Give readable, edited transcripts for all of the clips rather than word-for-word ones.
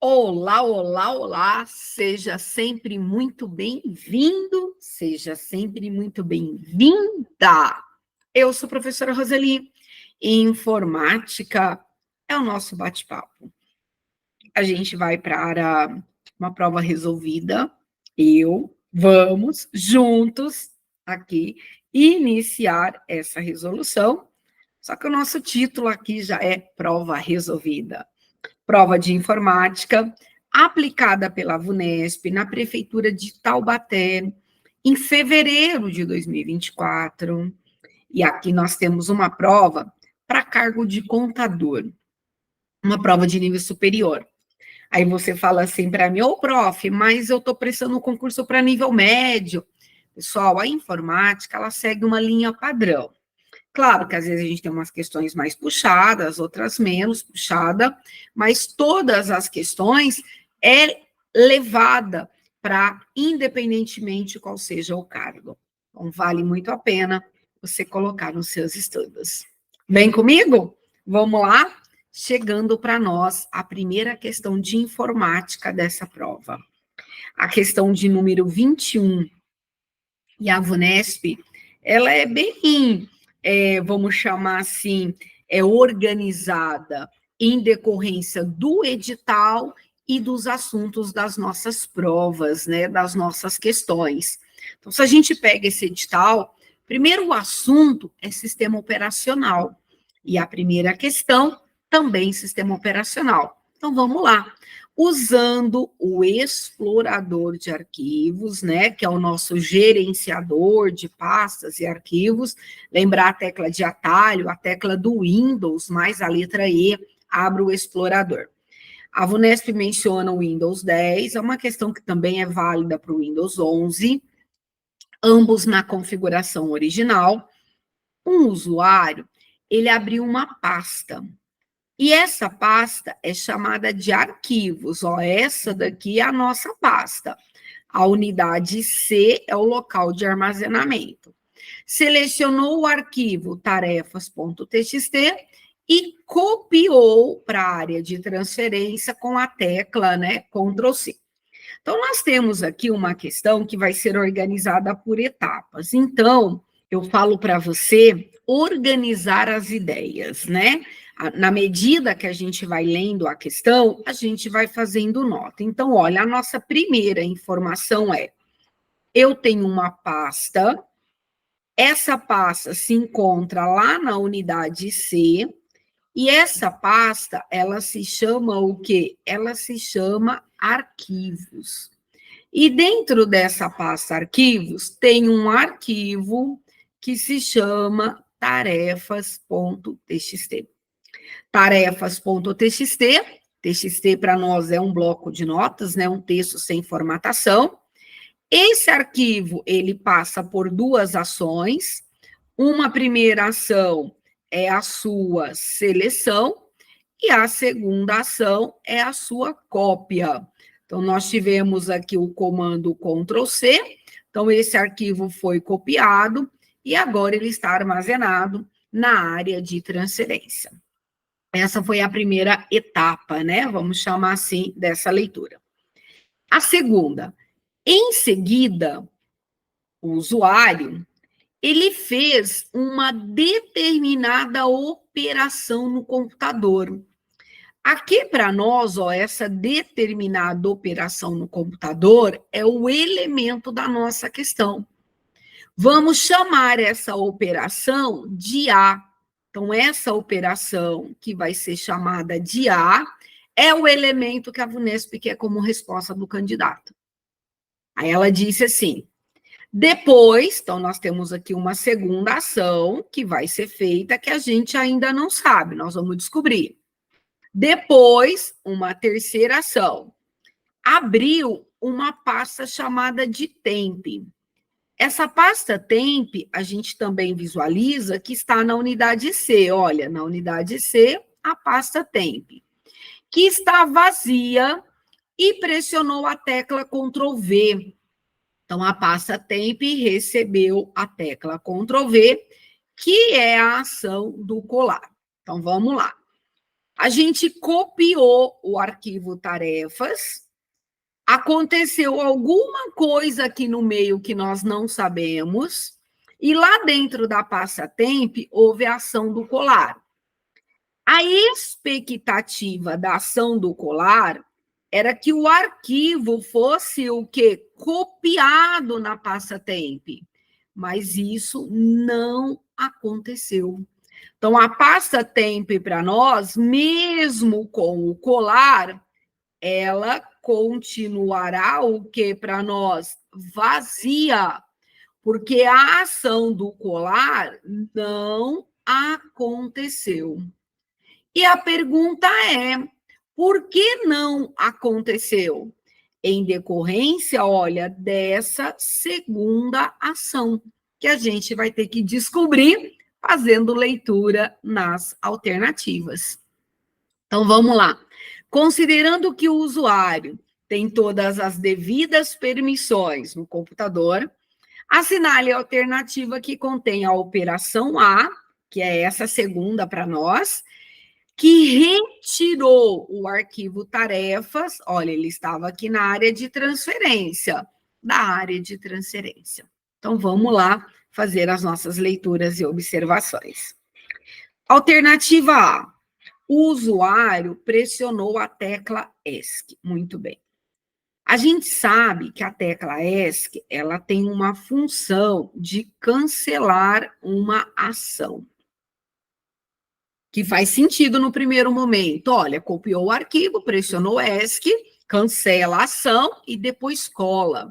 Olá, olá, olá, seja sempre muito bem-vindo, seja sempre muito bem-vinda. Eu sou a professora Roseli, e informática é o nosso bate-papo. A gente vai para uma prova resolvida, vamos juntos aqui iniciar essa resolução, só que o nosso título aqui já é prova resolvida. Prova de informática, aplicada pela VUNESP na Prefeitura de Taubaté, em fevereiro de 2024. E aqui nós temos uma prova para cargo de contador, uma prova de nível superior. Aí você fala assim para mim, ô prof, mas eu estou prestando um concurso para nível médio. Pessoal, a informática, ela segue uma linha padrão. Claro que às vezes a gente tem umas questões mais puxadas, outras menos puxada, mas todas as questões é levada para, independentemente qual seja o cargo. Então, vale muito a pena você colocar nos seus estudos. Vem comigo? Vamos lá? Chegando para nós a primeira questão de informática dessa prova. A questão de número 21. E a VUNESP, ela é bem, vamos chamar assim, organizada em decorrência do edital e dos assuntos das nossas provas, né, das nossas questões. Então, se a gente pega esse edital, primeiro o assunto é sistema operacional, e a primeira questão também sistema operacional. Então, vamos lá. Usando o explorador de arquivos, né, que é o nosso gerenciador de pastas e arquivos, lembrar a tecla de atalho, a tecla do Windows, mais a letra E, abre o explorador. A VUNESP menciona o Windows 10, é uma questão que também é válida para o Windows 11, ambos na configuração original. Um usuário, ele abriu uma pasta, e essa pasta é chamada de arquivos, ó, essa daqui é a nossa pasta. A unidade C é o local de armazenamento. Selecionou o arquivo tarefas.txt e copiou para a área de transferência com a tecla, né, Ctrl C. Então, nós temos aqui uma questão que vai ser organizada por etapas. Então, eu falo para você organizar as ideias, né? Na medida que a gente vai lendo a questão, a gente vai fazendo nota. Então, olha, a nossa primeira informação é: eu tenho uma pasta, essa pasta se encontra lá na unidade C, e essa pasta, ela se chama o quê? Ela se chama arquivos. E dentro dessa pasta arquivos, tem um arquivo que se chama tarefas.txt. Tarefas.txt, txt para nós é um bloco de notas, né, um texto sem formatação. Esse arquivo, ele passa por duas ações. Uma primeira ação é a sua seleção e a segunda ação é a sua cópia. Então, nós tivemos aqui o comando Ctrl+C, então esse arquivo foi copiado e agora ele está armazenado na área de transferência. Essa foi a primeira etapa, né? Vamos chamar assim dessa leitura. A segunda, em seguida, o usuário, ele fez uma determinada operação no computador. Aqui, para nós, ó, essa determinada operação no computador é o elemento da nossa questão. Vamos chamar essa operação de A. Então, essa operação que vai ser chamada de A é o elemento que a VUNESP quer como resposta do candidato. Aí ela disse assim: depois, então nós temos aqui uma segunda ação que vai ser feita que a gente ainda não sabe, nós vamos descobrir. Depois, uma terceira ação. Abriu uma pasta chamada de temp. Essa pasta temp, a gente também visualiza que está na unidade C. Olha, na unidade C, a pasta temp, que está vazia e pressionou a tecla Ctrl V. Então, a pasta temp recebeu a tecla Ctrl V, que é a ação do colar. Então, vamos lá. A gente copiou o arquivo tarefas, aconteceu alguma coisa aqui no meio que nós não sabemos, e lá dentro da pasta temp houve a ação do colar. A expectativa da ação do colar era que o arquivo fosse o quê? Copiado na pasta temp, mas isso não aconteceu. Então, a pasta temp para nós, mesmo com o colar, ela continuará o que para nós? Vazia, porque a ação do colar não aconteceu. E a pergunta é, por que não aconteceu? Em decorrência, olha, dessa segunda ação, que a gente vai ter que descobrir fazendo leitura nas alternativas. Então, vamos lá. Considerando que o usuário tem todas as devidas permissões no computador, assinale a alternativa que contém a operação A, que é essa segunda para nós, que retirou o arquivo tarefas, olha, ele estava aqui na área de transferência, da área de transferência. Então, vamos lá fazer as nossas leituras e observações. Alternativa A, o usuário pressionou a tecla ESC. Muito bem. A gente sabe que a tecla ESC, ela tem uma função de cancelar uma ação, que faz sentido no primeiro momento. Olha, copiou o arquivo, pressionou ESC, cancela a ação e depois cola.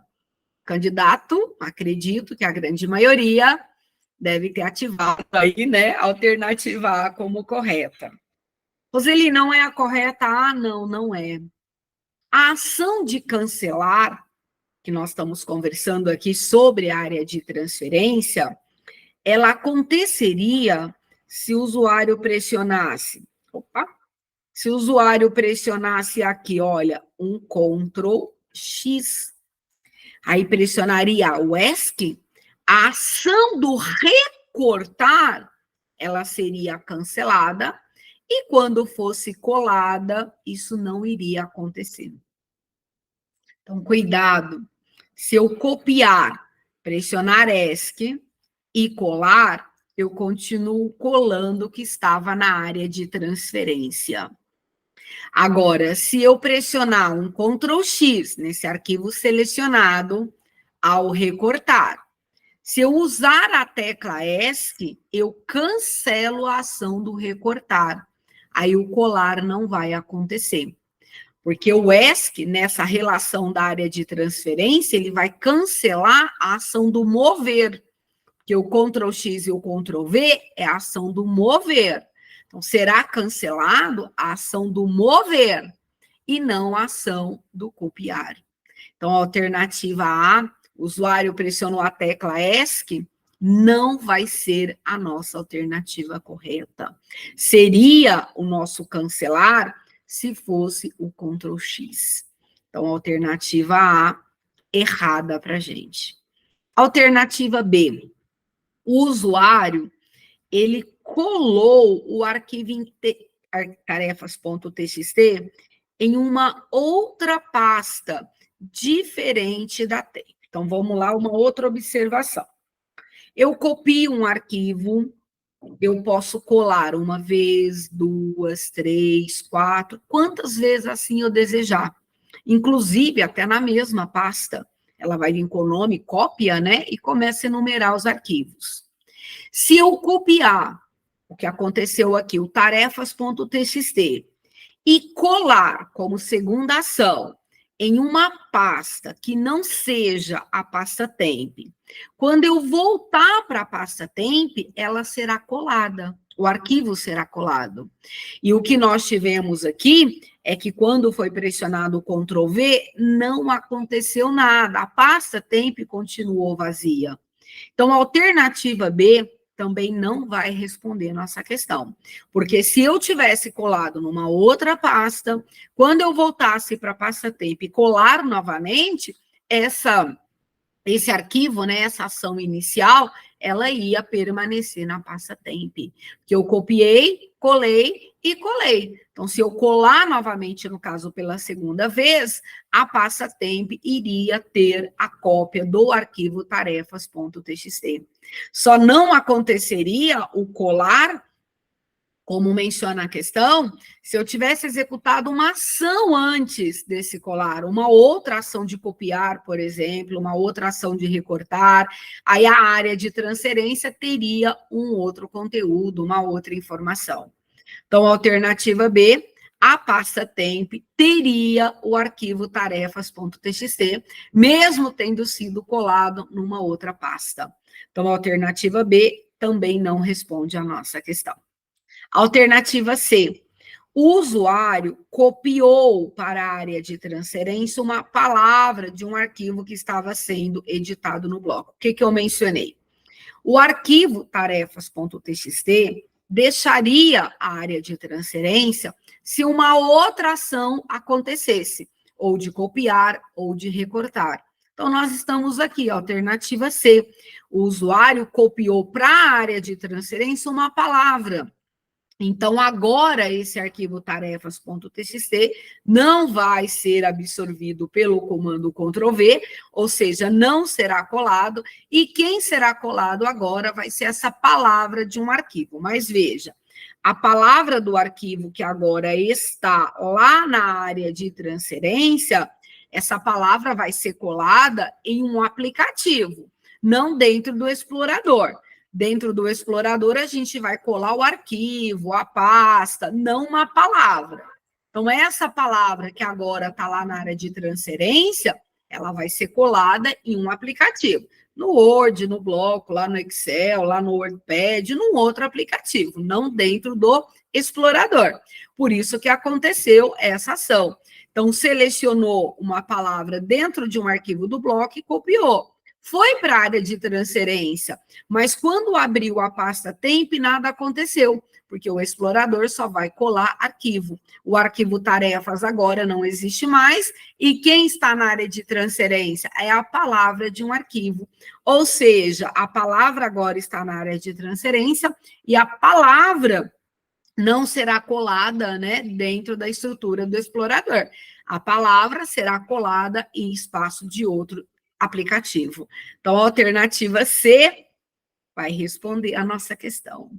Candidato, acredito que a grande maioria deve ter ativado aí, né, a alternativa A como correta. Roseli, não é a correta? Ah, não, não é. A ação de cancelar, que nós estamos conversando aqui sobre a área de transferência, ela aconteceria se o usuário pressionasse, se o usuário pressionasse aqui, olha, um Ctrl X, aí pressionaria o ESC, a ação do recortar, ela seria cancelada, e quando fosse colada, isso não iria acontecer. Então, cuidado, se eu copiar, pressionar ESC e colar, eu continuo colando o que estava na área de transferência. Agora, se eu pressionar um Ctrl X nesse arquivo selecionado, ao recortar, se eu usar a tecla ESC, eu cancelo a ação do recortar. Aí o colar não vai acontecer. Porque o ESC, nessa relação da área de transferência, ele vai cancelar a ação do mover. Que o Ctrl X e o Ctrl V é a ação do mover. Então, será cancelado a ação do mover e não a ação do copiar. Então, a alternativa A, o usuário pressionou a tecla ESC, não vai ser a nossa alternativa correta. Seria o nosso cancelar se fosse o Ctrl X. Então, a alternativa A, errada para a gente. Alternativa B, o usuário, ele colou o arquivo tarefas.txt em uma outra pasta diferente da temp. Então, vamos lá, uma outra observação. Eu copio um arquivo, eu posso colar uma vez, duas, três, quatro, quantas vezes assim eu desejar. Inclusive, até na mesma pasta. Ela vai vir com o nome, cópia, né? E começa a enumerar os arquivos. Se eu copiar o que aconteceu aqui, o tarefas.txt, e colar como segunda ação em uma pasta que não seja a pasta temp, quando eu voltar para a pasta temp, ela será colada, o arquivo será colado. E o que nós tivemos aqui é que quando foi pressionado o Ctrl V, não aconteceu nada, a pasta temp continuou vazia. Então, a alternativa B também não vai responder nossa questão. Porque se eu tivesse colado numa outra pasta, quando eu voltasse para a pasta temp e colar novamente, esse arquivo, né, essa ação inicial, ela ia permanecer na pasta temp. Que eu copiei, colei e colei. Então, se eu colar novamente, no caso, pela segunda vez, a pasta temp iria ter a cópia do arquivo tarefas.txt. Só não aconteceria o colar, como menciona a questão, se eu tivesse executado uma ação antes desse colar, uma outra ação de copiar, por exemplo, uma outra ação de recortar, aí a área de transferência teria um outro conteúdo, uma outra informação. Então, alternativa B, a pasta temp teria o arquivo tarefas.txt, mesmo tendo sido colado numa outra pasta. Então, a alternativa B também não responde à nossa questão. Alternativa C, o usuário copiou para a área de transferência uma palavra de um arquivo que estava sendo editado no bloco. O que eu mencionei? O arquivo tarefas.txt deixaria a área de transferência se uma outra ação acontecesse, ou de copiar ou de recortar. Então, nós estamos aqui, alternativa C. O usuário copiou para a área de transferência uma palavra. Então, agora, esse arquivo tarefas.txt não vai ser absorvido pelo comando Ctrl+V, ou seja, não será colado, e quem será colado agora vai ser essa palavra de um arquivo. Mas veja, a palavra do arquivo que agora está lá na área de transferência, essa palavra vai ser colada em um aplicativo, não dentro do explorador. Dentro do explorador, a gente vai colar o arquivo, a pasta, não uma palavra. Então, essa palavra que agora está lá na área de transferência, ela vai ser colada em um aplicativo. No Word, no bloco, lá no Excel, lá no WordPad, num outro aplicativo, não dentro do explorador. Por isso que aconteceu essa ação. Então, selecionou uma palavra dentro de um arquivo do bloco e copiou. Foi para a área de transferência, mas quando abriu a pasta temp, nada aconteceu, porque o explorador só vai colar arquivo. O arquivo tarefas agora não existe mais, e quem está na área de transferência é a palavra de um arquivo. Ou seja, a palavra agora está na área de transferência, e a palavra não será colada, né, dentro da estrutura do explorador. A palavra será colada em espaço de outro aplicativo. Então, a alternativa C vai responder a nossa questão.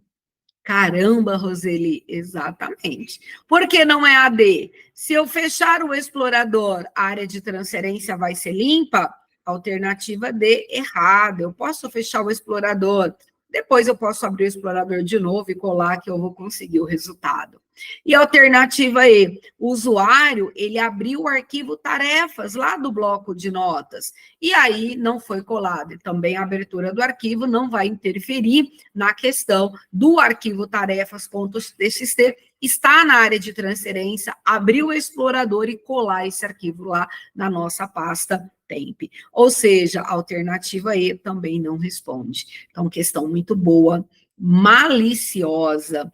Caramba, Roseli, exatamente. Por que não é a D? Se eu fechar o explorador, a área de transferência vai ser limpa? Alternativa D, errada. Eu posso fechar o explorador, depois eu posso abrir o explorador de novo e colar que eu vou conseguir o resultado. E a alternativa E, o usuário, ele abriu o arquivo tarefas lá do bloco de notas, e aí não foi colado. E também a abertura do arquivo não vai interferir na questão do arquivo tarefas.txt, está na área de transferência, abrir o explorador e colar esse arquivo lá na nossa pasta temp. Ou seja, a alternativa E também não responde. Então, questão muito boa, maliciosa.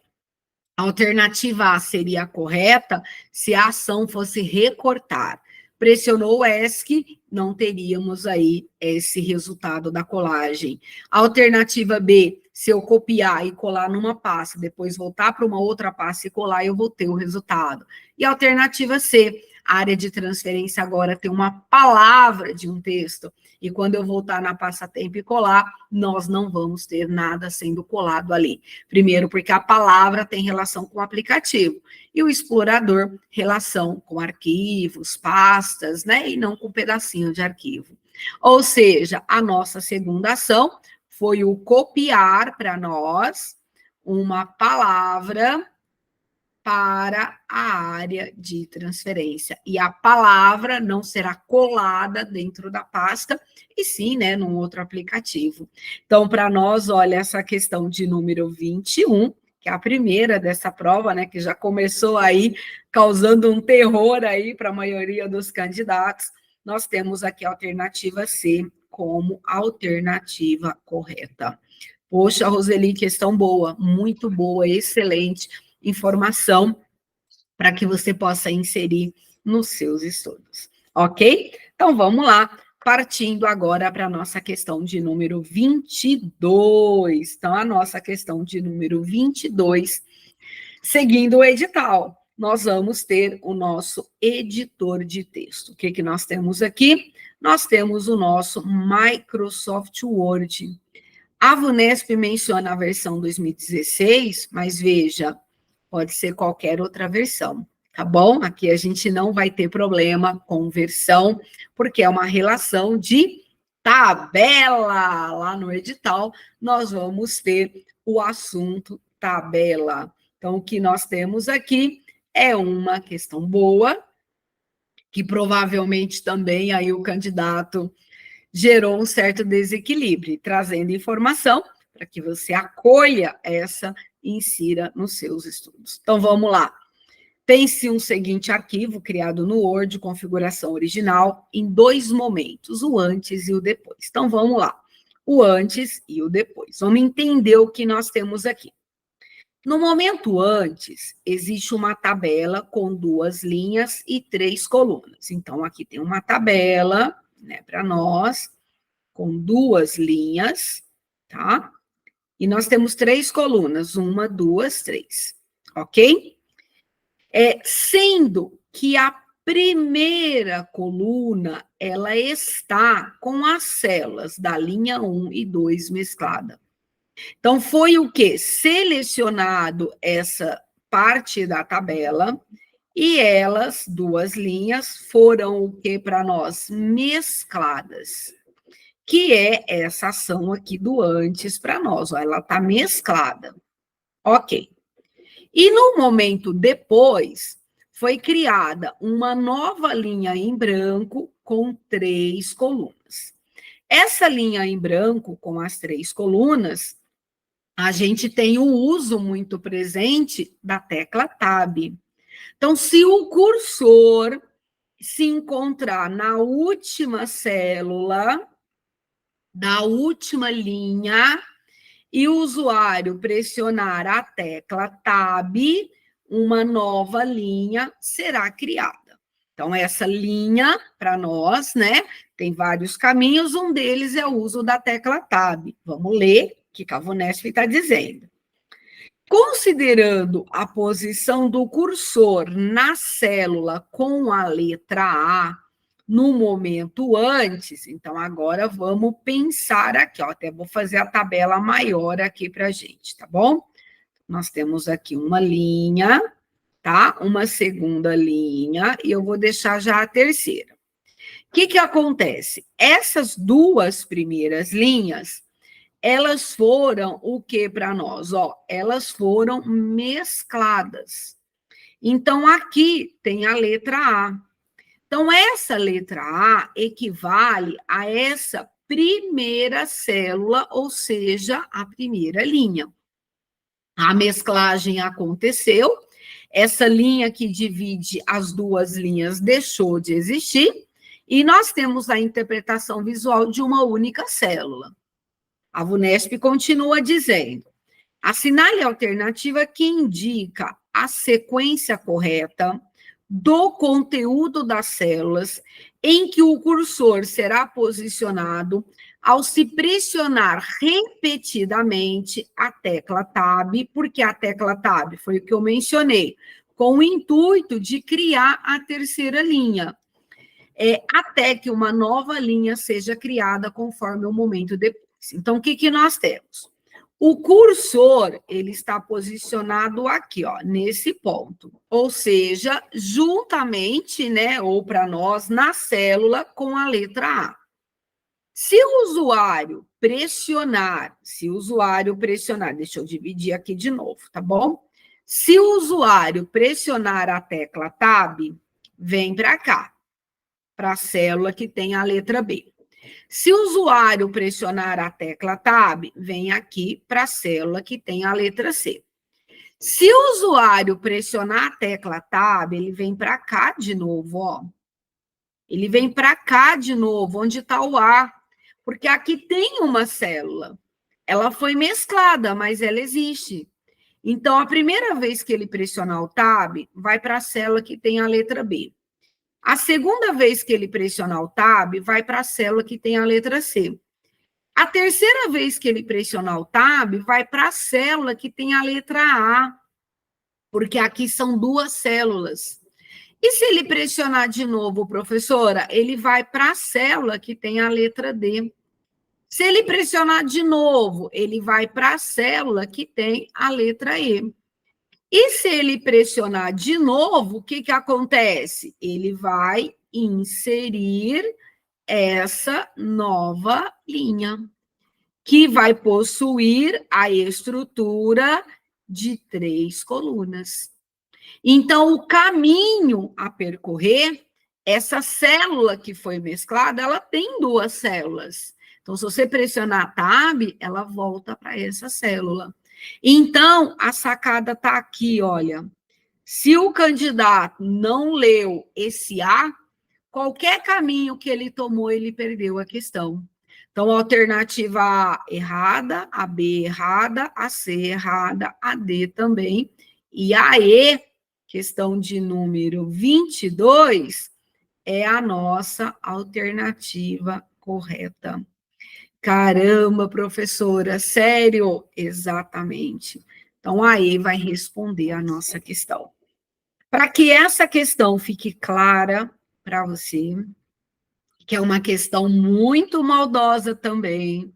A alternativa A seria a correta se a ação fosse recortar. Pressionou o ESC, não teríamos aí esse resultado da colagem. A alternativa B, se eu copiar e colar numa pasta, depois voltar para uma outra pasta e colar, eu vou ter o resultado. E a alternativa C, a área de transferência agora tem uma palavra de um texto, e quando eu voltar na pasta temp e colar, nós não vamos ter nada sendo colado ali. Primeiro, porque a palavra tem relação com o aplicativo, e o explorador, relação com arquivos, pastas, né, e não com um pedacinho de arquivo. Ou seja, a nossa segunda ação foi o copiar para nós uma palavra para a área de transferência. E a palavra não será colada dentro da pasta, e sim, né, num outro aplicativo. Então, para nós, olha, essa questão de número 21, que é a primeira dessa prova, né, que já começou aí causando um terror aí para a maioria dos candidatos, nós temos aqui a alternativa C como alternativa correta. Poxa, Roseli, questão boa, muito boa, excelente informação para que você possa inserir nos seus estudos, ok? Então, vamos lá, partindo agora para a nossa questão de número 22. Então, a nossa questão de número 22 Seguindo o edital, nós vamos ter o nosso editor de texto. O que que nós temos aqui? Nós temos o nosso Microsoft Word. A VUNESP menciona a versão 2016, mas veja, pode ser qualquer outra versão, tá bom? Aqui a gente não vai ter problema com versão, porque é uma relação de tabela. Lá no edital, nós vamos ter o assunto tabela. Então, o que nós temos aqui é uma questão boa, que provavelmente também aí o candidato gerou um certo desequilíbrio, trazendo informação para que você acolha essa e insira nos seus estudos. Então, vamos lá. Tem-se um seguinte arquivo criado no Word, configuração original, em 2 momentos, o antes e o depois. Então, vamos lá. O antes e o depois. Vamos entender o que nós temos aqui. No momento antes, existe uma tabela com 2 linhas e 3 colunas. Então, aqui tem uma tabela, né, para nós, com 2 linhas, tá? E nós temos 3 colunas, 1, 2, 3, ok? Sendo que a primeira coluna, ela está com as células da linha 1 e 2 mesclada. Então, foi o quê? Selecionado essa parte da tabela e elas, 2 linhas, foram o quê para nós? Mescladas. Que é essa ação aqui do antes para nós, ó, ela está mesclada. Ok. E no momento depois, foi criada uma nova linha em branco com 3 colunas. Essa linha em branco com as 3 colunas, a gente tem o uso muito presente da tecla Tab. Então, se o cursor se encontrar na última célula da última linha e o usuário pressionar a tecla Tab, uma nova linha será criada. Então, essa linha, para nós, né, tem vários caminhos, um deles é o uso da tecla Tab. Vamos ler o que a VUNESP está dizendo. Considerando a posição do cursor na célula com a letra A, no momento antes, então agora vamos pensar aqui, ó, até vou fazer a tabela maior aqui para a gente, tá bom? Nós temos aqui uma linha, tá? Uma segunda linha, e eu vou deixar já a terceira. O que acontece? Essas 2 primeiras linhas, elas foram o que para nós? Ó, elas foram mescladas. Então, aqui tem a letra A. Então, essa letra A equivale a essa primeira célula, ou seja, a primeira linha. A mesclagem aconteceu, essa linha que divide as 2 linhas deixou de existir, e nós temos a interpretação visual de uma única célula. A VUNESP continua dizendo: assinale a alternativa que indica a sequência correta do conteúdo das células em que o cursor será posicionado ao se pressionar repetidamente a tecla Tab, porque a tecla Tab foi o que eu mencionei, com o intuito de criar a terceira linha, até que uma nova linha seja criada conforme o momento depois. Então, o que nós temos? O cursor, ele está posicionado aqui, ó, nesse ponto. Ou seja, juntamente, né, ou para nós, na célula com a letra A. Se o usuário pressionar, deixa eu dividir aqui de novo, tá bom? Se o usuário pressionar a tecla Tab, vem para cá, para a célula que tem a letra B. Se o usuário pressionar a tecla Tab, vem aqui para a célula que tem a letra C. Se o usuário pressionar a tecla Tab, ele vem para cá de novo, ó. Ele vem para cá de novo, onde está o A, porque aqui tem uma célula. Ela foi mesclada, mas ela existe. Então, a primeira vez que ele pressionar o Tab, vai para a célula que tem a letra B. A segunda vez que ele pressionar o Tab, vai para a célula que tem a letra C. A terceira vez que ele pressionar o Tab, vai para a célula que tem a letra A. porque aqui são 2 células. E se ele pressionar de novo, professora, ele vai para a célula que tem a letra D. Se ele pressionar de novo, ele vai para a célula que tem a letra E. E se ele pressionar de novo, o que acontece? Ele vai inserir essa nova linha, que vai possuir a estrutura de 3 colunas. Então, o caminho a percorrer, essa célula que foi mesclada, ela tem 2 células. Então, se você pressionar a Tab, ela volta para essa célula. Então, a sacada está aqui, olha. Se o candidato não leu esse A, qualquer caminho que ele tomou, ele perdeu a questão. Então, a alternativa A errada, a B errada, a C errada, a D também, e a E, questão de número 22, é a nossa alternativa correta. Caramba, professora, sério? Exatamente. Então, a E vai responder a nossa questão. Para que essa questão fique clara para você, que é uma questão muito maldosa também,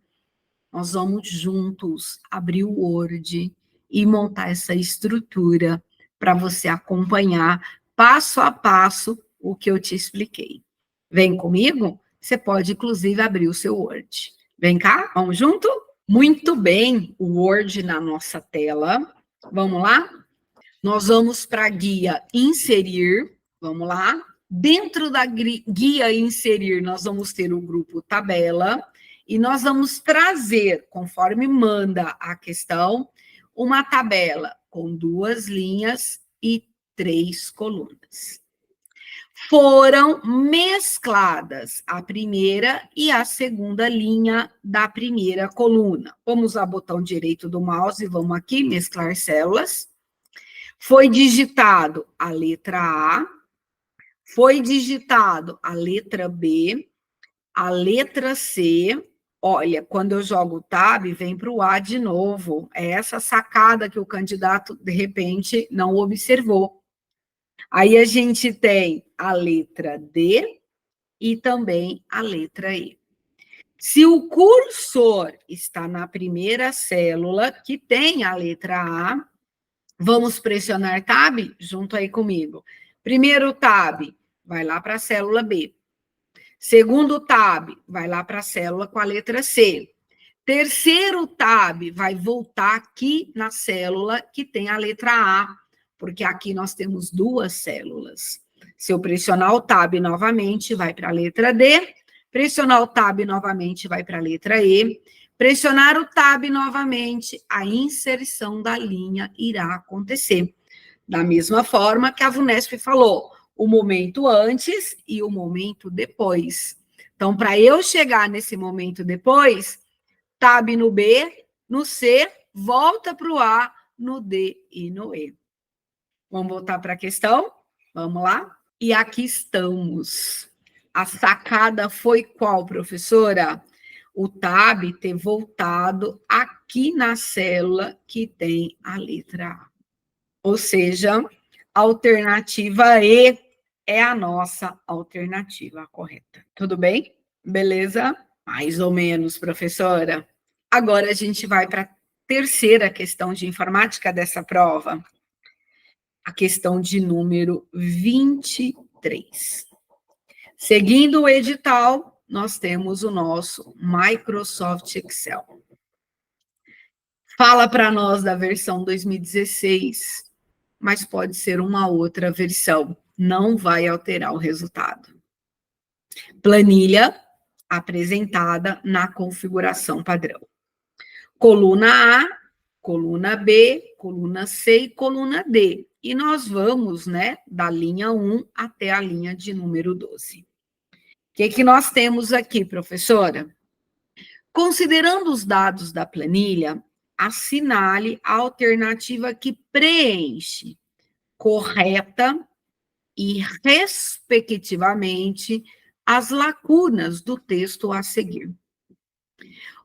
nós vamos juntos abrir o Word e montar essa estrutura para você acompanhar passo a passo o que eu te expliquei. Vem comigo? Você pode, inclusive, abrir o seu Word. Vem cá, vamos junto? Muito bem, o Word na nossa tela. Vamos lá? Nós vamos para a guia inserir, vamos lá. Dentro da guia inserir, nós vamos ter o grupo tabela, e nós vamos trazer, conforme manda a questão, uma tabela com 2 linhas e 3 colunas. Foram mescladas a primeira e a segunda linha da primeira coluna. Vamos usar o botão direito do mouse e vamos aqui, mesclar células. Foi digitado a letra A, foi digitado a letra B, a letra C. Olha, quando eu jogo o tab, vem para o A de novo. É essa sacada que o candidato, de repente, não observou. Aí a gente tem a letra D e também a letra E. Se o cursor está na primeira célula, que tem a letra A, vamos pressionar tab junto aí comigo. Primeiro tab, vai lá para a célula B. Segundo tab, vai lá para a célula com a letra C. Terceiro tab, vai voltar aqui na célula que tem a letra A, porque aqui nós temos 2 células. Se eu pressionar o tab novamente, vai para a letra D. Pressionar o tab novamente, vai para a letra E. Pressionar o tab novamente, a inserção da linha irá acontecer. Da mesma forma que a VUNESP falou, o momento antes e o momento depois. Então, para eu chegar nesse momento depois, tab no B, no C, volta para o A, no D e no E. Vamos voltar para a questão? Vamos lá? E aqui estamos. A sacada foi qual, professora? O tab ter voltado aqui na célula que tem a letra A. Ou seja, a alternativa E é a nossa alternativa correta. Tudo bem? Beleza? Mais ou menos, professora. Agora a gente vai para a terceira questão de informática dessa prova. A questão de número 23. Seguindo o edital, nós temos o nosso Microsoft Excel. Fala para nós da versão 2016, mas pode ser uma outra versão, não vai alterar o resultado. Planilha apresentada na configuração padrão. Coluna A, coluna B, coluna C e coluna D. E nós vamos, né, da linha 1 até a linha de número 12. O que nós temos aqui, professora? Considerando os dados da planilha, assinale a alternativa que preenche correta e, respectivamente, as lacunas do texto a seguir.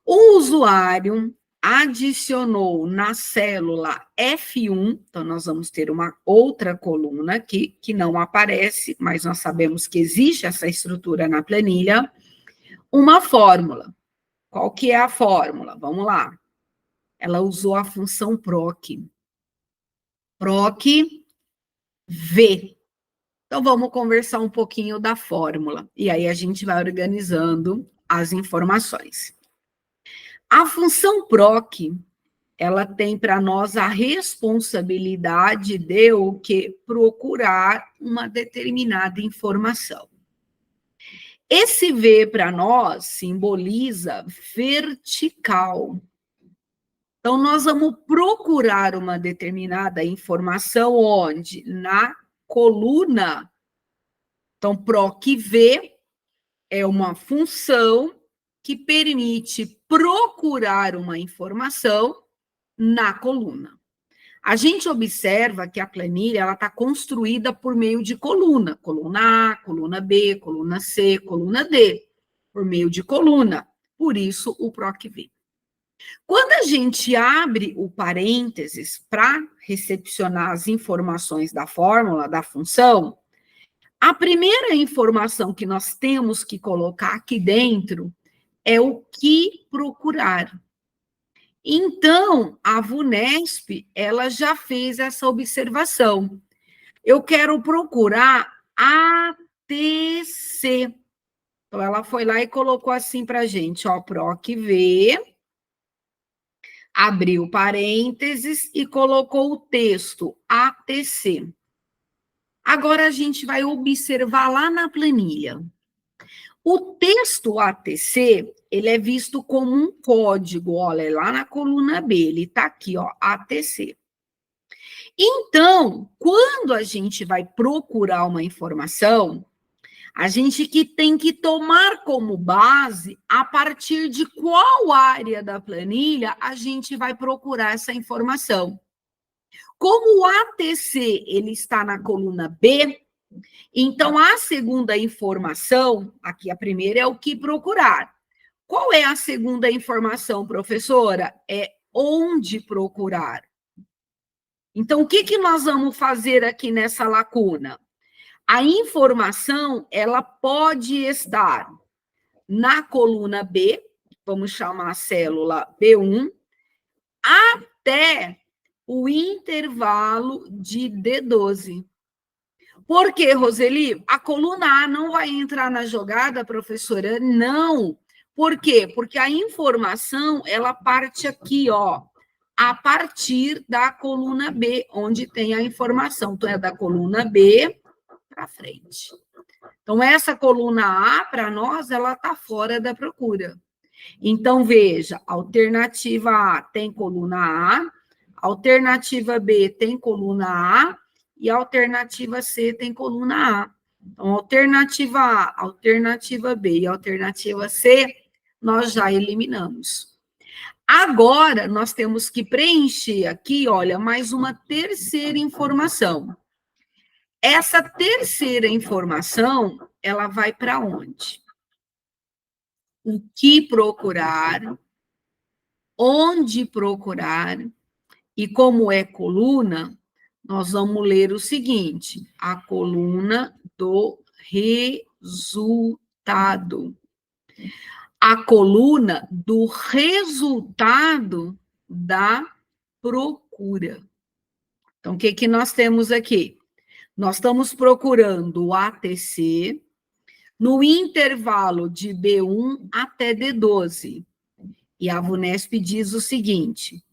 O usuário adicionou na célula F1, então nós vamos ter uma outra coluna aqui, que não aparece, mas nós sabemos que existe essa estrutura na planilha, uma fórmula. Qual que é a fórmula? Vamos lá. Ela usou a função PROC. PROC V. Então, vamos conversar um pouquinho da fórmula. E aí a gente vai organizando as informações. A função PROC, ela tem para nós a responsabilidade de o quê? Procurar uma determinada informação. Esse V para nós simboliza vertical. Então, nós vamos procurar uma determinada informação onde? Na coluna. Então, PROC-V é uma função que permite procurar uma informação na coluna. A gente observa que a planilha está construída por meio de coluna. Coluna A, coluna B, coluna C, coluna D. Por meio de coluna. Por isso, o PROC-V. Quando a gente abre o parênteses para recepcionar as informações da fórmula, da função, a primeira informação que nós temos que colocar aqui dentro é o que procurar. Então, a VUNESP, ela já fez essa observação. Eu quero procurar ATC. Então, ela foi lá e colocou assim para a gente, ó, PROC-V, abriu parênteses e colocou o texto ATC. Agora, a gente vai observar lá na planilha. O texto ATC, ele é visto como um código, olha, é lá na coluna B, ele está aqui, ó, ATC. Então, quando a gente vai procurar uma informação, a gente que tem que tomar como base a partir de qual área da planilha a gente vai procurar essa informação. Como o ATC ele está na coluna B, então a segunda informação, aqui a primeira é o que procurar. Qual é a segunda informação, professora? É onde procurar. Então, o que nós vamos fazer aqui nessa lacuna? A informação, ela pode estar na coluna B, vamos chamar a célula B1, até o intervalo de D12. Por quê, Roseli? A coluna A não vai entrar na jogada, professora? Não. Por quê? Porque a informação, ela parte aqui, ó, a partir da coluna B, onde tem a informação. Então, é da coluna B para frente. Então, essa coluna A, para nós, ela está fora da procura. Então, veja, alternativa A tem coluna A, alternativa B tem coluna A, e a alternativa C tem coluna A. Então, alternativa A, alternativa B e alternativa C, nós já eliminamos. Agora, nós temos que preencher aqui, olha, mais uma terceira informação. Essa terceira informação, ela vai para onde? O que procurar, onde procurar, e como é coluna, nós vamos ler o seguinte, a coluna do resultado. A coluna do resultado da procura. Então, o que nós temos aqui? Nós estamos procurando o ATC no intervalo de B1 até D12. E a VUNESP diz o seguinte,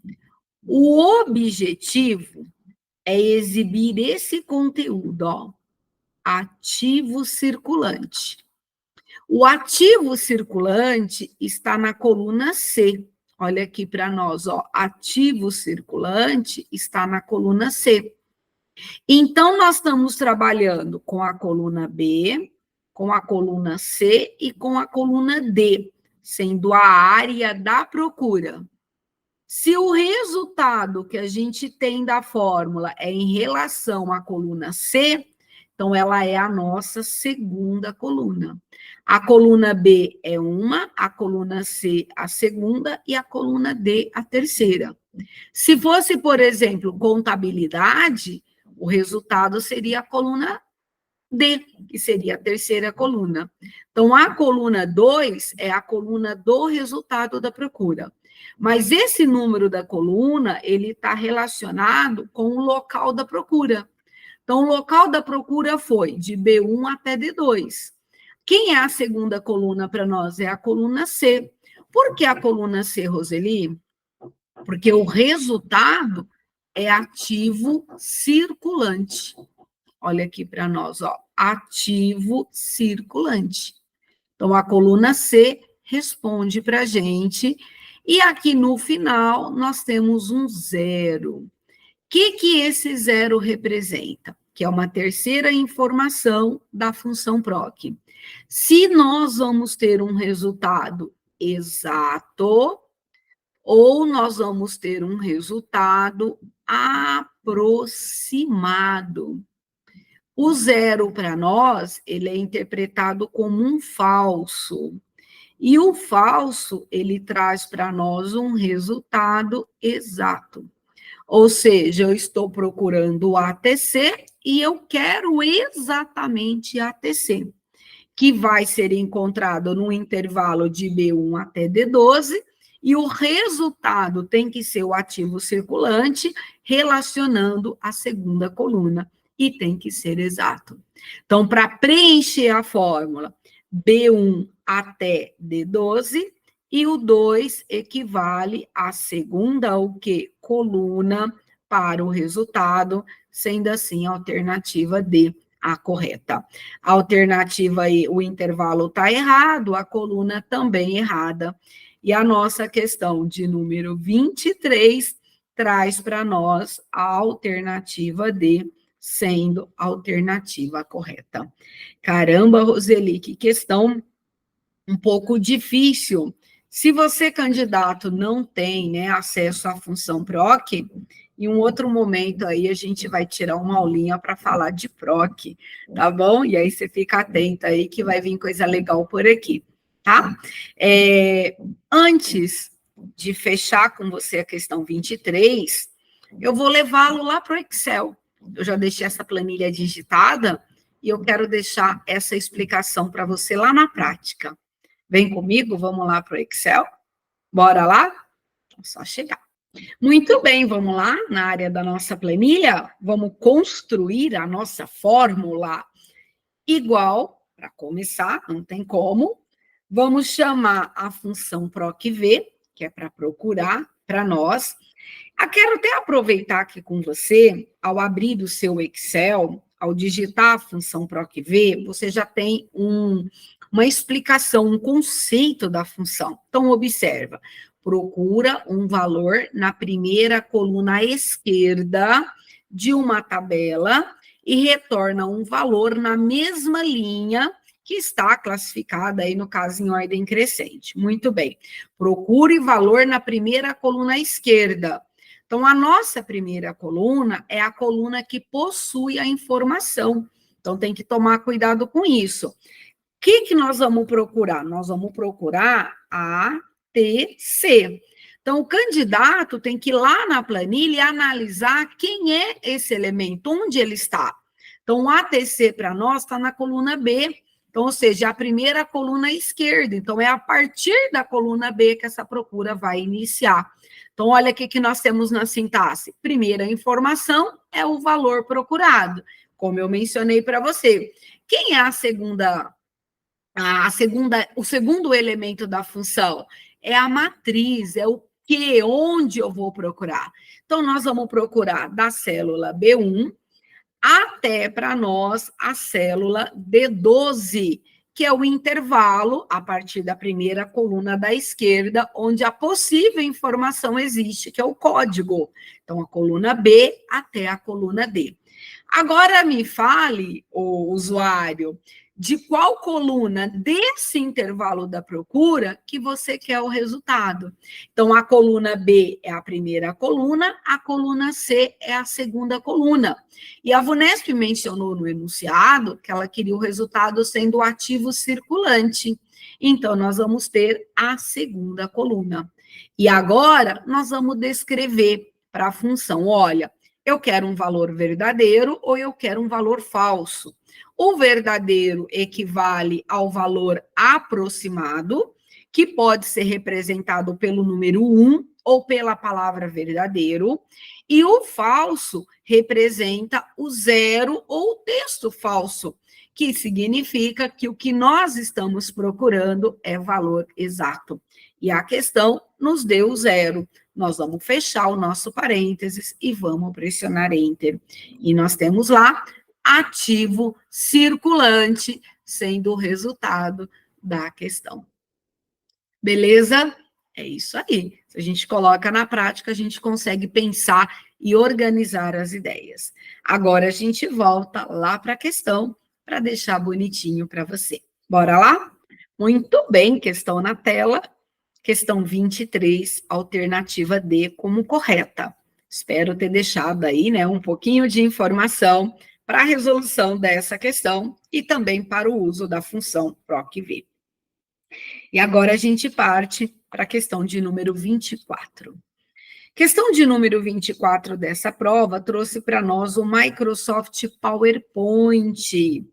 o objetivo é exibir esse conteúdo, ó, ativo circulante. O ativo circulante está na coluna C. Olha aqui para nós, ó, ativo circulante está na coluna C. Então, nós estamos trabalhando com a coluna B, com a coluna C e com a coluna D, sendo a área da procura. Se o resultado que a gente tem da fórmula é em relação à coluna C, Então, ela é a nossa segunda coluna. A coluna B é uma, a coluna C a segunda e a coluna D a terceira. Se fosse, por exemplo, contabilidade, o resultado seria a coluna D, que seria a terceira coluna. Então, a coluna 2 é a coluna do resultado da procura. Mas esse número da coluna, ele está relacionado com o local da procura. Então, o local da procura foi de B1 até D2. Quem é a segunda coluna para nós? É a coluna C. Por que a coluna C, Roseli? Porque o resultado é ativo circulante. Olha aqui para nós, ó, ativo circulante. Então, a coluna C responde para a gente. E aqui no final, nós temos um zero. O que esse zero representa? Que é uma terceira informação da função PROC. Se nós vamos ter um resultado exato, ou nós vamos ter um resultado aproximado. O zero, para nós, ele é interpretado como um falso. E o falso, ele traz para nós um resultado exato. Ou seja, eu estou procurando o ATC e eu quero exatamente ATC, que vai ser encontrado no intervalo de B1 até D12, e o resultado tem que ser o ativo circulante relacionando a segunda coluna, e tem que ser exato. Então, para preencher a fórmula, B1 até D12, e o 2 equivale à segunda o quê? Coluna para o resultado, sendo assim a alternativa D a correta. A alternativa aí, o intervalo está errado, a coluna também errada. E a nossa questão de número 23 traz para nós a alternativa D, sendo a alternativa correta. Caramba, Roseli, que questão um pouco difícil. Se você, candidato, não tem, né, acesso à função PROC, em um outro momento aí a gente vai tirar uma aulinha para falar de PROC, tá bom? E aí você fica atento aí que vai vir coisa legal por aqui, tá? Antes de fechar com você a questão 23, eu vou levá-lo lá para o Excel. Eu já deixei essa planilha digitada e eu quero deixar essa explicação para você lá na prática. Vem comigo, vamos lá para o Excel? Bora lá? É só chegar. Muito bem, vamos lá, na área da nossa planilha, vamos construir a nossa fórmula igual, para começar, não tem como. Vamos chamar a função PROC-V, que é para procurar, para nós. Eu quero até aproveitar aqui com você, ao abrir o seu Excel, ao digitar a função PROC-V, você já tem uma explicação, um conceito da função. Então, observa, procura um valor na primeira coluna à esquerda de uma tabela e retorna um valor na mesma linha que está classificada aí, no caso, em ordem crescente. Muito bem. Procure valor na primeira coluna à esquerda. Então, a nossa primeira coluna é a coluna que possui a informação. Então, tem que tomar cuidado com isso. O que nós vamos procurar? Nós vamos procurar a ATC. Então, o candidato tem que ir lá na planilha e analisar quem é esse elemento, onde ele está. Então, o ATC para nós está na coluna B. Então, ou seja, a primeira coluna à esquerda. Então, é a partir da coluna B que essa procura vai iniciar. Então, olha o que nós temos na sintaxe. Primeira informação é o valor procurado, como eu mencionei para você. Quem é o segundo elemento da função? É a matriz, é o que, onde eu vou procurar. Então, nós vamos procurar da célula B1 até para nós a célula D12, que é o intervalo a partir da primeira coluna da esquerda, onde a possível informação existe, que é o código. Então, a coluna B até a coluna D. Agora me fale, o usuário, de qual coluna desse intervalo da procura que você quer o resultado. Então, a coluna B é a primeira coluna, a coluna C é a segunda coluna. E a VUNESP mencionou no enunciado que ela queria o resultado sendo o ativo circulante. Então, nós vamos ter a segunda coluna. E agora, nós vamos descrever para a função, olha, eu quero um valor verdadeiro ou eu quero um valor falso. O verdadeiro equivale ao valor aproximado, que pode ser representado pelo número 1 ou pela palavra verdadeiro, e o falso representa o zero ou o texto falso, que significa que o que nós estamos procurando é valor exato. E a questão nos deu zero. Nós vamos fechar o nosso parênteses e vamos pressionar Enter. E nós temos lá ativo circulante, sendo o resultado da questão. Beleza? É isso aí. Se a gente coloca na prática, a gente consegue pensar e organizar as ideias. Agora a gente volta lá para a questão, para deixar bonitinho para você. Bora lá? Muito bem, questão na tela. Questão 23, alternativa D como correta. Espero ter deixado aí, né, um pouquinho de informação para a resolução dessa questão e também para o uso da função PROC-V. E agora a gente parte para a questão de número 24. Questão de número 24 dessa prova trouxe para nós o Microsoft PowerPoint.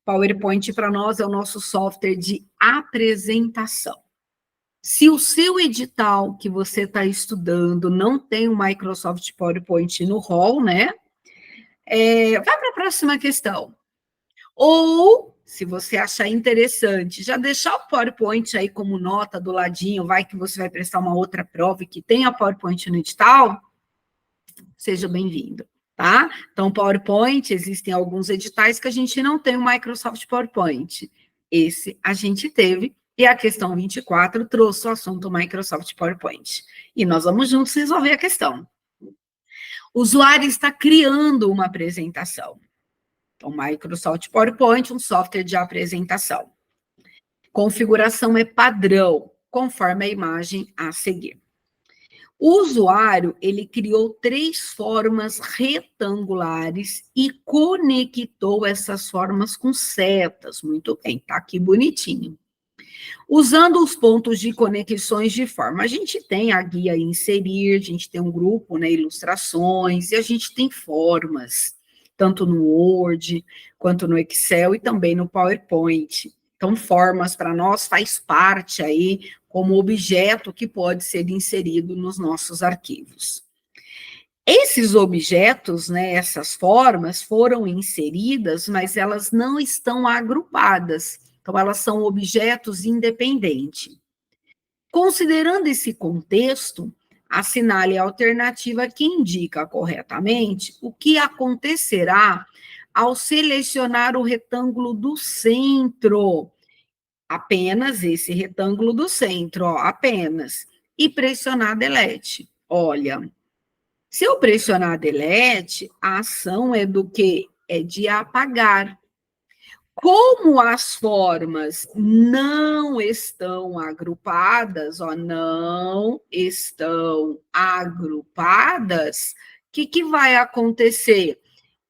PowerPoint para nós é o nosso software de apresentação. Se o seu edital que você está estudando não tem o Microsoft PowerPoint no rol, né? Vai para a próxima questão. Ou, se você achar interessante, já deixar o PowerPoint aí como nota do ladinho, vai que você vai prestar uma outra prova que tenha PowerPoint no edital, seja bem-vindo, tá? Então, PowerPoint, existem alguns editais que a gente não tem o Microsoft PowerPoint. Esse a gente teve, e a questão 24 trouxe o assunto Microsoft PowerPoint. E nós vamos juntos resolver a questão. O usuário está criando uma apresentação. Então, Microsoft PowerPoint, um software de apresentação. Configuração é padrão, conforme a imagem a seguir. O usuário, ele criou 3 formas retangulares e conectou essas formas com setas. Muito bem, tá aqui bonitinho. Usando os pontos de conexões de forma, a gente tem a guia inserir, a gente tem um grupo, né, ilustrações, e a gente tem formas, tanto no Word, quanto no Excel e também no PowerPoint. Então, formas para nós faz parte aí como objeto que pode ser inserido nos nossos arquivos. Esses objetos, né, essas formas foram inseridas, mas elas não estão agrupadas. Então, elas são objetos independentes. Considerando esse contexto, assinale a alternativa que indica corretamente o que acontecerá ao selecionar o retângulo do centro. Apenas esse retângulo do centro, ó, apenas. E pressionar Delete. Olha, se eu pressionar Delete, a ação é do quê? É de apagar. Como as formas não estão agrupadas, ó, não estão agrupadas, o que vai acontecer?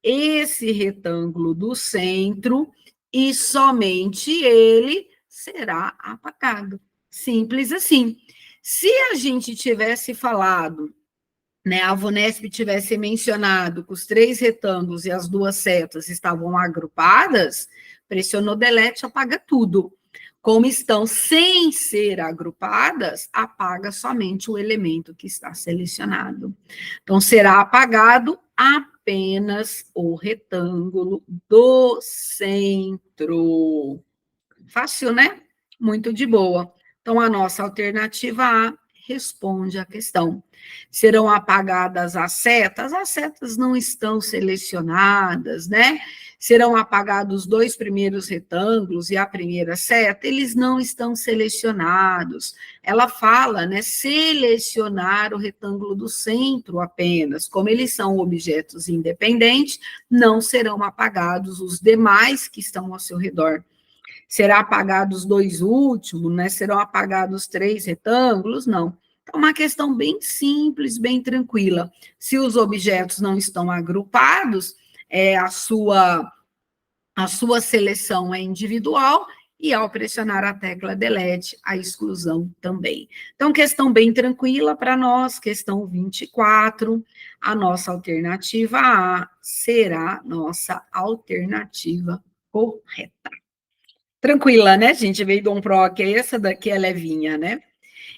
Esse retângulo do centro e somente ele será apagado. Simples assim. Se a gente tivesse falado, né, a VUNESP tivesse mencionado que os 3 retângulos e as 2 setas estavam agrupadas, pressionou Delete, apaga tudo. Como estão sem ser agrupadas, apaga somente o elemento que está selecionado. Então, será apagado apenas o retângulo do centro. Fácil, né? Muito de boa. Então, a nossa alternativa A responde à questão. Serão apagadas as setas não estão selecionadas, né? Serão apagados os 2 primeiros retângulos e a primeira seta, eles não estão selecionados. Ela fala, né, selecionar o retângulo do centro apenas. Como eles são objetos independentes, não serão apagados os demais que estão ao seu redor. Será apagado os 2 últimos, né? Serão apagados 3 retângulos? Não. É uma questão bem simples, bem tranquila. Se os objetos não estão agrupados, a sua seleção é individual, e ao pressionar a tecla delete, a exclusão também. Então, questão bem tranquila para nós, questão 24, a nossa alternativa A será nossa alternativa correta. Tranquila, né, gente? Veio do PROC, essa daqui é levinha, né?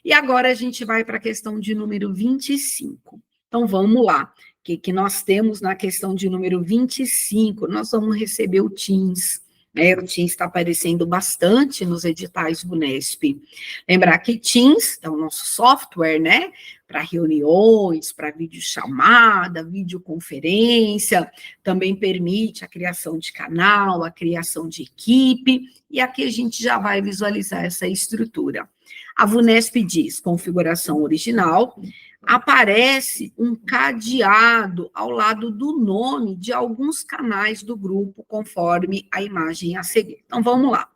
E agora a gente vai para a questão de número 25. Então, vamos lá. O que nós temos na questão de número 25? Nós vamos receber o Teams. O Teams está aparecendo bastante nos editais do Unesp. Lembrar que Teams é o nosso software, né? Para reuniões, para videochamada, videoconferência, também permite a criação de canal, a criação de equipe, e aqui a gente já vai visualizar essa estrutura. A VUNESP diz, configuração original, aparece um cadeado ao lado do nome de alguns canais do grupo, conforme a imagem a seguir. Então, vamos lá.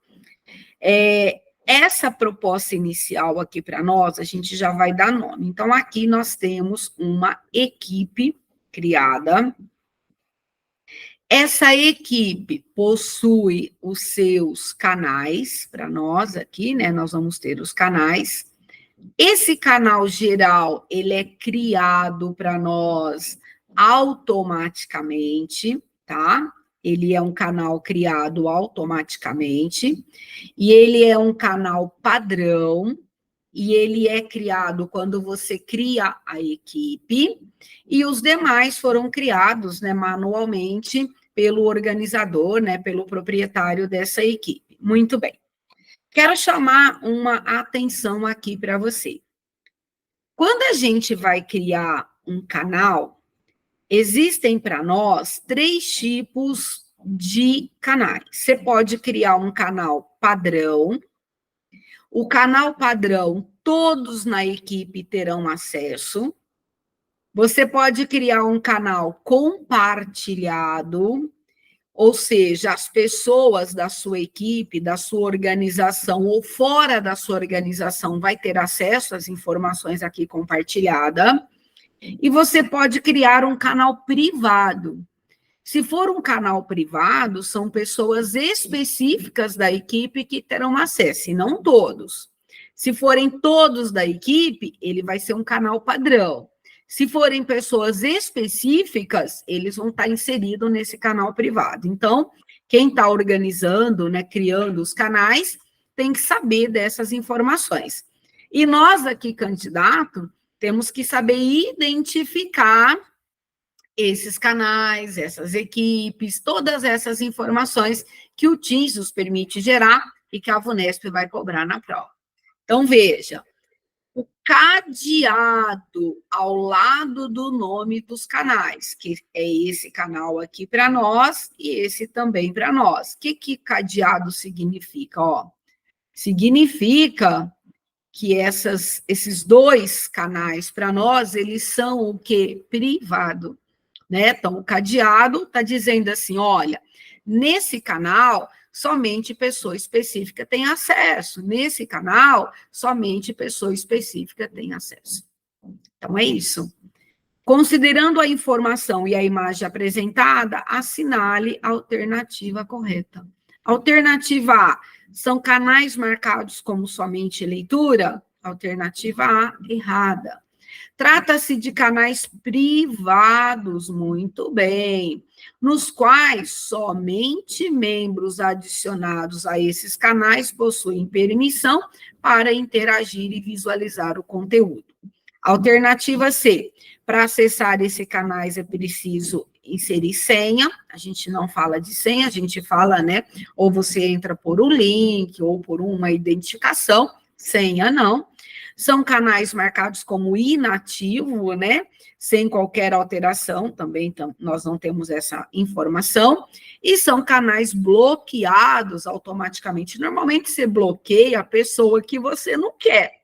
Essa proposta inicial aqui para nós, a gente já vai dar nome. Então, aqui nós temos uma equipe criada. Essa equipe possui os seus canais, para nós aqui, né? Nós vamos ter os canais. Esse canal geral, ele é criado para nós automaticamente, tá? Ele é um canal criado automaticamente, e ele é um canal padrão, e ele é criado quando você cria a equipe, e os demais foram criados, né, manualmente pelo organizador, né, pelo proprietário dessa equipe. Muito bem. Quero chamar uma atenção aqui para você. Quando a gente vai criar um canal, existem para nós 3 tipos de canais. Você pode criar um canal padrão. O canal padrão, todos na equipe terão acesso. Você pode criar um canal compartilhado, ou seja, as pessoas da sua equipe, da sua organização ou fora da sua organização vai ter acesso às informações aqui compartilhadas. E você pode criar um canal privado. Se for um canal privado, são pessoas específicas da equipe que terão acesso, e não todos. Se forem todos da equipe, ele vai ser um canal padrão. Se forem pessoas específicas, eles vão estar inseridos nesse canal privado. Então, quem está organizando, né, criando os canais, tem que saber dessas informações. E nós aqui, candidato, temos que saber identificar esses canais, essas equipes, todas essas informações que o Teams nos permite gerar e que a VUNESP vai cobrar na prova. Então, veja, o cadeado ao lado do nome dos canais, que é esse canal aqui para nós e esse também para nós. O que cadeado significa? Significa que esses 2 canais para nós, eles são o quê? Privado, né? Então, o cadeado está dizendo assim, olha, nesse canal, somente pessoa específica tem acesso. Nesse canal, somente pessoa específica tem acesso. Então, é isso. Considerando a informação e a imagem apresentada, assinale a alternativa correta. Alternativa A, são canais marcados como somente leitura? Alternativa A, errada. Trata-se de canais privados, muito bem, nos quais somente membros adicionados a esses canais possuem permissão para interagir e visualizar o conteúdo. Alternativa C, para acessar esses canais é preciso inserir senha, a gente não fala de senha, a gente fala, né, ou você entra por um link, ou por uma identificação, senha não. São canais marcados como inativo, né? Sem qualquer alteração, também nós não temos essa informação. E são canais bloqueados automaticamente. Normalmente você bloqueia a pessoa que você não quer.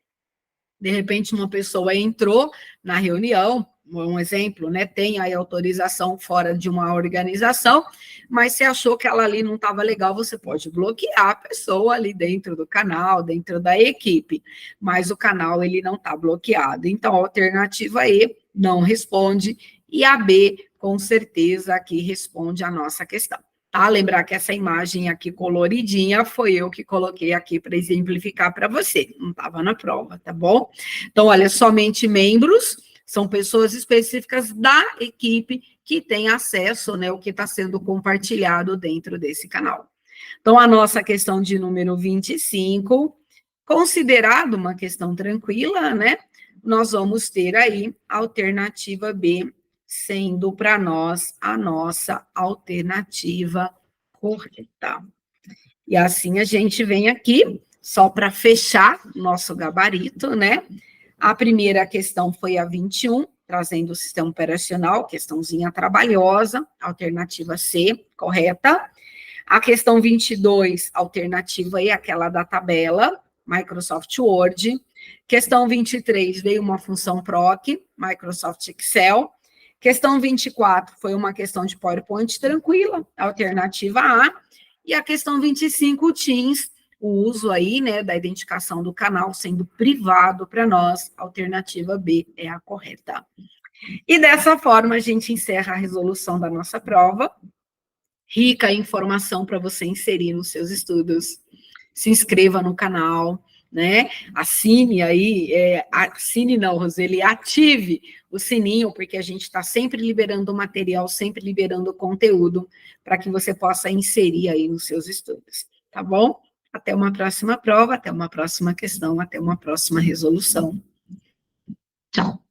De repente, uma pessoa entrou na reunião, um exemplo, né, tem aí autorização fora de uma organização, mas se achou que ela ali não estava legal, você pode bloquear a pessoa ali dentro do canal, dentro da equipe, mas o canal ele não está bloqueado. Então, a alternativa E não responde, e a B, com certeza, aqui responde a nossa questão. Tá? Lembrar que essa imagem aqui coloridinha foi eu que coloquei aqui para exemplificar para você, não estava na prova, tá bom? Então, olha, somente membros são pessoas específicas da equipe que têm acesso, né, o que está sendo compartilhado dentro desse canal. Então, a nossa questão de número 25, considerado uma questão tranquila, né, nós vamos ter aí a alternativa B, sendo para nós a nossa alternativa correta. E assim a gente vem aqui, só para fechar nosso gabarito, né? A primeira questão foi a 21, trazendo o sistema operacional, questãozinha trabalhosa, alternativa C, correta. A questão 22, alternativa E, aquela da tabela, Microsoft Word. Questão 23, veio uma função PROC, Microsoft Excel. Questão 24 foi uma questão de PowerPoint tranquila, alternativa A. E a questão 25, o Teams, o uso aí, né, da identificação do canal sendo privado para nós, alternativa B é a correta. E dessa forma, a gente encerra a resolução da nossa prova. Rica informação para você inserir nos seus estudos. Se inscreva no canal, né? Assine aí, assine não, Roseli, ative o sininho, porque a gente está sempre liberando material, sempre liberando conteúdo, para que você possa inserir aí nos seus estudos, tá bom? Até uma próxima prova, até uma próxima questão, até uma próxima resolução. Tchau.